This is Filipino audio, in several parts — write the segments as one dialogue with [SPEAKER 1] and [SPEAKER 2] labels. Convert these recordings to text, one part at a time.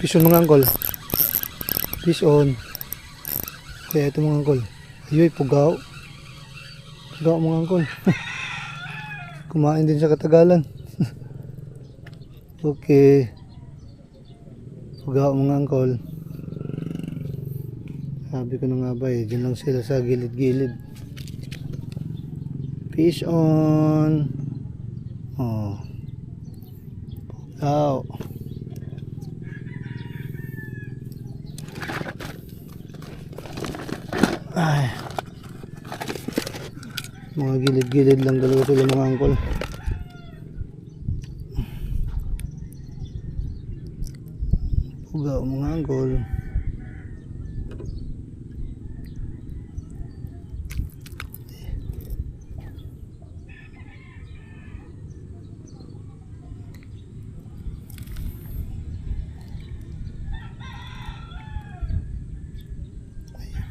[SPEAKER 1] Fish on mga angkol. Fish on. Kaya ito mga angkol. Ayoy, pugaw. Pugaw mga angkol. Kumain din sa katagalan. Okay. Pugaw mga angkol. Sabi ko na nga ba eh, dyan lang sila sa gilid-gilid. Fish on. Oh. Pugaw. Ay. Mga gilid-gilid lang dalawa sila mga angkol. Pugaw mga angkol.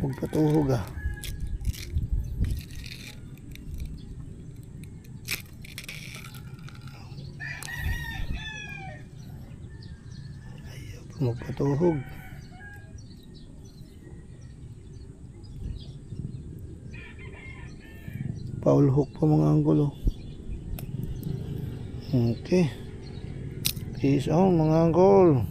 [SPEAKER 1] Huwag patuhog ah. Ayaw pa magpatuhog. Foul hook pa mga anggulo. Okay. Peace out mga angkol.